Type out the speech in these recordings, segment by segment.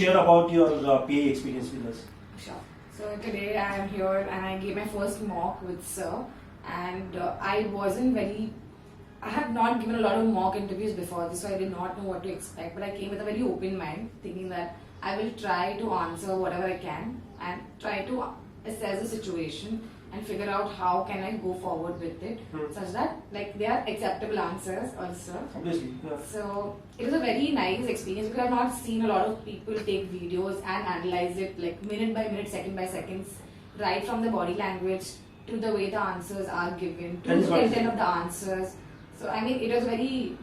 share about your PA experience with us. Sure. So today I am here and I gave my first mock with Sir, and I have not given a lot of mock interviews before this, so I did not know what to expect. But I came with a very open mind, thinking that I will try to answer whatever I can and try to assess the situation and figure out how can I go forward with it, such that like they are acceptable answers also. Obviously, yeah. So it was a very nice experience because I've not seen a lot of people take videos and analyze it like minute by minute, second by second, right from the body language to the way the answers are given, to the content of the answers. So I mean, it was very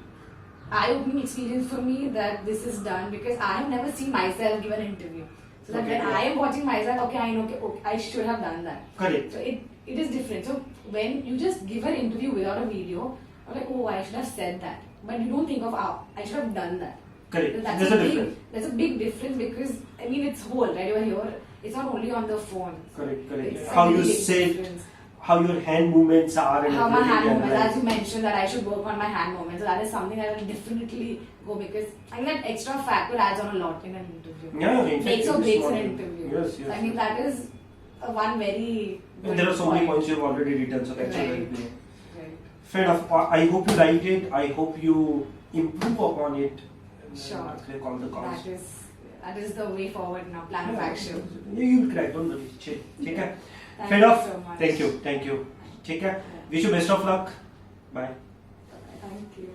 eye-opening experience for me that this is done because I have never seen myself give an interview. So that when I am watching myself, okay, I know, okay, I should have done that. Correct. So it is different. So when you just give an interview without a video, you're like, oh, I should have said that. But you don't think of, oh, I should have done that. Correct. So There's a difference. There's a big difference because, I mean, it's whole, right? You're here. It's not only on the phone. Correct, correct. It's How you big say, difference. how your hand movements are, and How my hand movements, right? as you mentioned that I should work on my hand movements. So that is something I will definitely go because I mean that extra factor adds on a lot in an interview. Yeah, in fact, Makes or it's breaks not- an interview. Yes, So I mean that is one very good And there are so many point. points you've already written, so that's Right. very clear. Right. Fair enough. I hope you like it. I hope you improve upon it. Sure. Call the calls. That is the way forward now. Plan of action. You'll crack. Don't worry. Take care. Thank Fair you enough. so much. Thank you. Thank you. Take care. Wish you best of luck. Bye. Thank you.